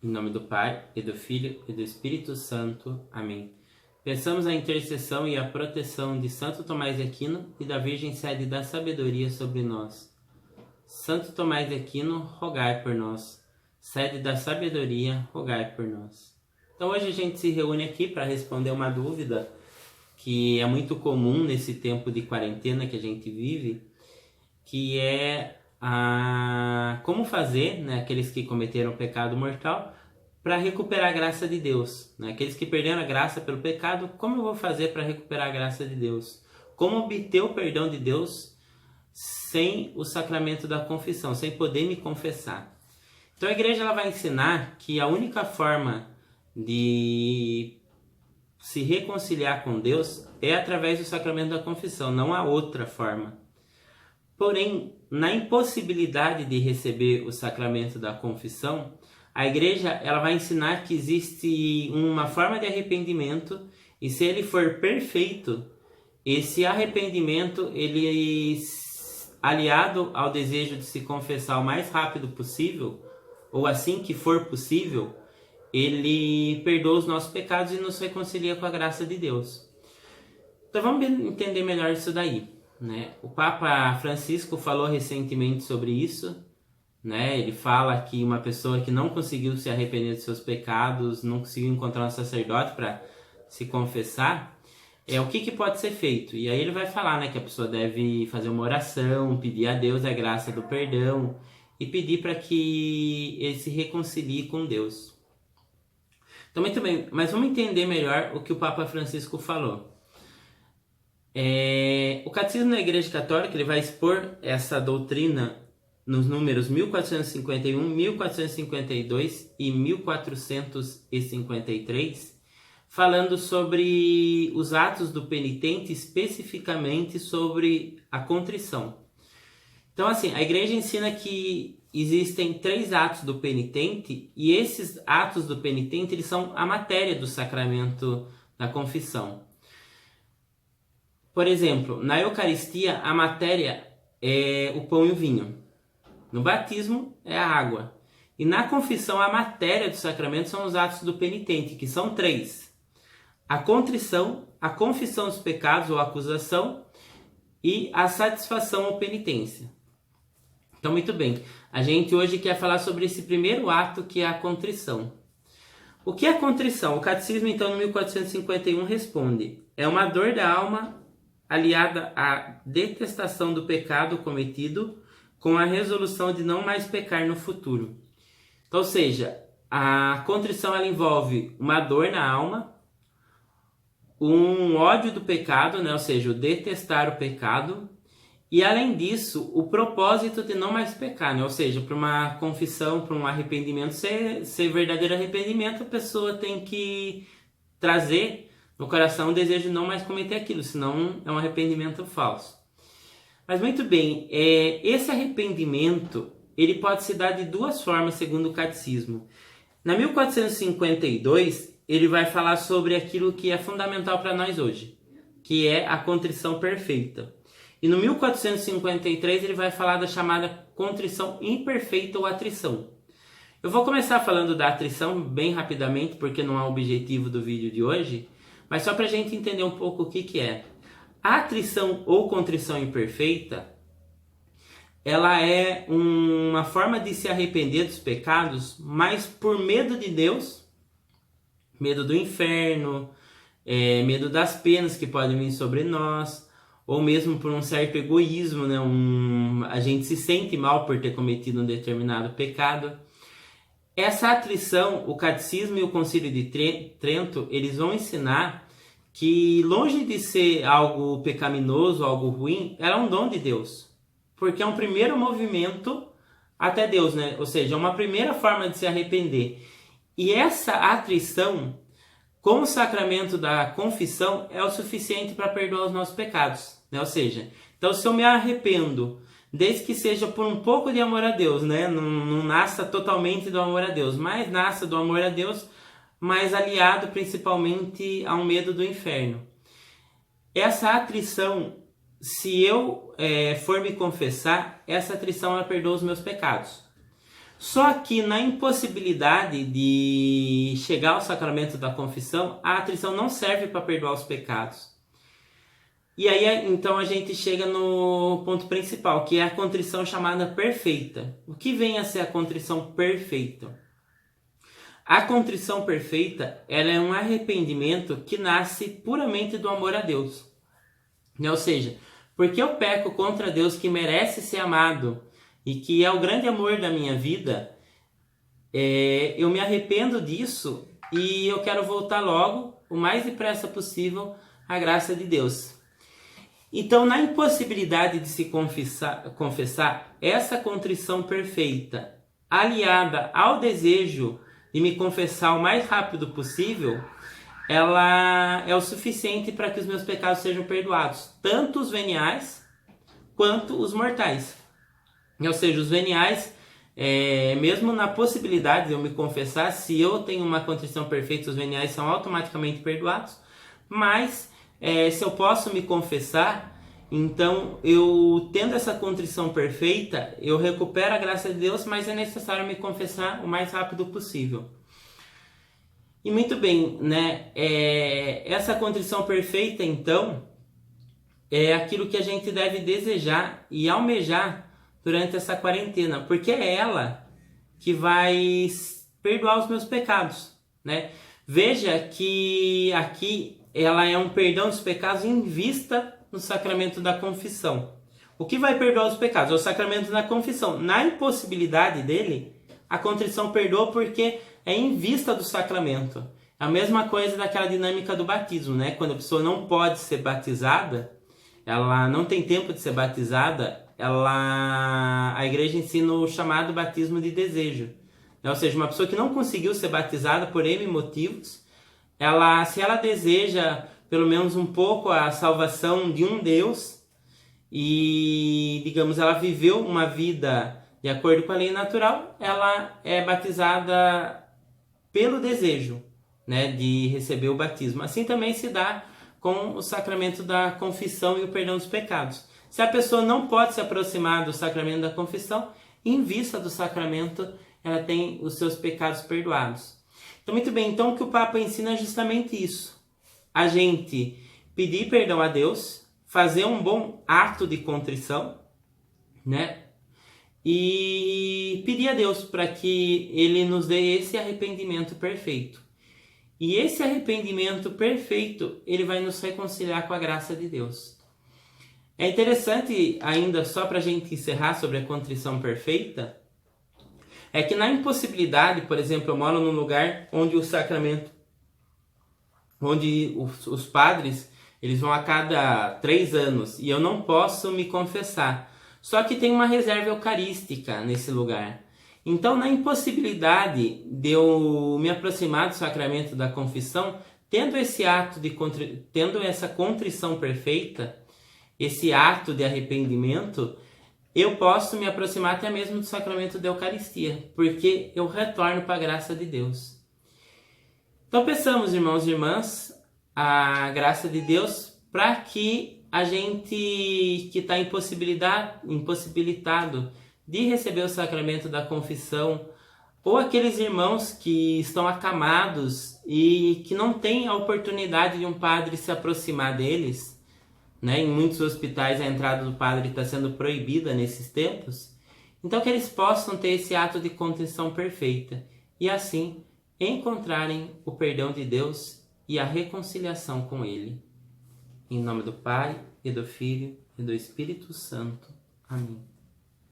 Em nome do Pai, e do Filho, e do Espírito Santo. Amém. Peçamos a intercessão e a proteção de Santo Tomás de Aquino e da Virgem Sede da Sabedoria sobre nós. Santo Tomás de Aquino, rogai por nós. Sede da Sabedoria, rogai por nós. Então hoje a gente se reúne aqui para responder uma dúvida que é muito comum nesse tempo de quarentena que a gente vive, que é como fazer, né, aqueles que cometeram pecado mortal, para recuperar a graça de Deus. Né? Aqueles que perderam a graça pelo pecado, como eu vou fazer para recuperar a graça de Deus? Como obter o perdão de Deus sem o sacramento da confissão, sem poder me confessar? Então a igreja ela vai ensinar que a única forma de se reconciliar com Deus é através do sacramento da confissão, não há outra forma. Porém, na impossibilidade de receber o sacramento da confissão, a igreja ela vai ensinar que existe uma forma de arrependimento e se ele for perfeito, esse arrependimento, ele aliado ao desejo de se confessar o mais rápido possível, ou assim que for possível, ele perdoa os nossos pecados e nos reconcilia com a graça de Deus. Então vamos entender melhor isso daí. Né? O Papa Francisco falou recentemente sobre isso, né? Ele fala que uma pessoa que não conseguiu se arrepender de seus pecados, não conseguiu encontrar um sacerdote para se confessar, o que pode ser feito? E aí ele vai falar, né, que a pessoa deve fazer uma oração, pedir a Deus a graça do perdão e pedir para que ele se reconcilie com Deus. Então muito bem, mas vamos entender melhor o que o Papa Francisco falou. O Catecismo da Igreja Católica ele vai expor essa doutrina nos números 1451, 1452 e 1453, falando sobre os atos do penitente, especificamente sobre a contrição. Então, assim, a Igreja ensina que existem 3 atos do penitente e esses atos do penitente eles são a matéria do sacramento da confissão. Por exemplo, na Eucaristia, a matéria é o pão e o vinho. No batismo, é a água. E na confissão, a matéria do sacramento são os atos do penitente, que são 3. A contrição, a confissão dos pecados ou acusação e a satisfação ou penitência. Então, muito bem. A gente hoje quer falar sobre esse primeiro ato, que é a contrição. O que é a contrição? O Catecismo, então, no 1451, responde: é uma dor da alma aliada à detestação do pecado cometido com a resolução de não mais pecar no futuro. Então, ou seja, a contrição ela envolve uma dor na alma, um ódio do pecado, né? Ou seja, o detestar o pecado, e além disso, o propósito de não mais pecar, né? Ou seja, para uma confissão, para um arrependimento ser verdadeiro arrependimento, a pessoa tem que trazer no coração o desejo de não mais cometer aquilo, senão é um arrependimento falso. Mas muito bem, esse arrependimento ele pode se dar de 2 formas, segundo o Catecismo. Na 1452, ele vai falar sobre aquilo que é fundamental para nós hoje, que é a contrição perfeita. E no 1453, ele vai falar da chamada contrição imperfeita ou atrição. Eu vou começar falando da atrição bem rapidamente, porque não é o objetivo do vídeo de hoje, mas só para a gente entender um pouco o que é. A atrição ou contrição imperfeita, ela é uma forma de se arrepender dos pecados, mas por medo de Deus, medo do inferno, medo das penas que podem vir sobre nós, ou mesmo por um certo egoísmo, né? A gente se sente mal por ter cometido um determinado pecado. Essa atrição, o Catecismo e o Concílio de Trento, eles vão ensinar que longe de ser algo pecaminoso, algo ruim, ela é um dom de Deus. Porque é um primeiro movimento até Deus, né? Ou seja, é uma primeira forma de se arrepender. E essa atrição, com o sacramento da confissão, é o suficiente para perdoar os nossos pecados, né? Ou seja, então se eu me arrependo, desde que seja por um pouco de amor a Deus, né? Não nasça totalmente do amor a Deus, mas nasça do amor a Deus, mas aliado principalmente a um medo do inferno. Essa atrição, se eu for me confessar, essa atrição ela perdoa os meus pecados. Só que na impossibilidade de chegar ao sacramento da confissão, a atrição não serve para perdoar os pecados. E aí, então, a gente chega no ponto principal, que é a contrição chamada perfeita. O que vem a ser a contrição perfeita? A contrição perfeita, ela é um arrependimento que nasce puramente do amor a Deus. Ou seja, porque eu peco contra Deus que merece ser amado e que é o grande amor da minha vida, eu me arrependo disso e eu quero voltar logo, o mais depressa possível, à graça de Deus. Então, na impossibilidade de se confessar, essa contrição perfeita, aliada ao desejo de me confessar o mais rápido possível, ela é o suficiente para que os meus pecados sejam perdoados, tanto os veniais quanto os mortais. Ou seja, os veniais, mesmo na possibilidade de eu me confessar, se eu tenho uma contrição perfeita, os veniais são automaticamente perdoados, mas se eu posso me confessar, então eu tendo essa contrição perfeita, eu recupero a graça de Deus, mas é necessário me confessar o mais rápido possível. E muito bem, né? Essa contrição perfeita, então, é aquilo que a gente deve desejar e almejar durante essa quarentena, porque é ela que vai perdoar os meus pecados, né? Veja que aqui ela é um perdão dos pecados em vista no sacramento da confissão. O que vai perdoar os pecados? É o sacramento da confissão. Na impossibilidade dele, a contrição perdoa porque é em vista do sacramento. É a mesma coisa daquela dinâmica do batismo, né? Quando a pessoa não pode ser batizada, ela não tem tempo de ser batizada, a igreja ensina o chamado batismo de desejo. Ou seja, uma pessoa que não conseguiu ser batizada por N motivos, se ela deseja pelo menos um pouco a salvação de um Deus e, digamos, ela viveu uma vida de acordo com a lei natural, ela é batizada pelo desejo, né, de receber o batismo. Assim também se dá com o sacramento da confissão e o perdão dos pecados. Se a pessoa não pode se aproximar do sacramento da confissão, em vista do sacramento, ela tem os seus pecados perdoados. Então, muito bem, então o que o Papa ensina é justamente isso. A gente pedir perdão a Deus, fazer um bom ato de contrição, né? E pedir a Deus para que Ele nos dê esse arrependimento perfeito. E esse arrependimento perfeito, ele vai nos reconciliar com a graça de Deus. É interessante ainda, só para a gente encerrar sobre a contrição perfeita, é que na impossibilidade, por exemplo, eu moro num lugar onde o sacramento, onde os padres, eles vão a cada 3 anos e eu não posso me confessar. Só que tem uma reserva eucarística nesse lugar. Então, na impossibilidade de eu me aproximar do sacramento da confissão, tendo essa contrição perfeita, esse ato de arrependimento, eu posso me aproximar até mesmo do sacramento da Eucaristia, porque eu retorno para a graça de Deus. Então, peçamos, irmãos e irmãs, a graça de Deus para que a gente que está impossibilitado de receber o sacramento da confissão, ou aqueles irmãos que estão acamados e que não têm a oportunidade de um padre se aproximar deles, né? Em muitos hospitais a entrada do padre está sendo proibida nesses tempos, então que eles possam ter esse ato de contrição perfeita e assim encontrarem o perdão de Deus e a reconciliação com Ele. Em nome do Pai, e do Filho, e do Espírito Santo. Amém.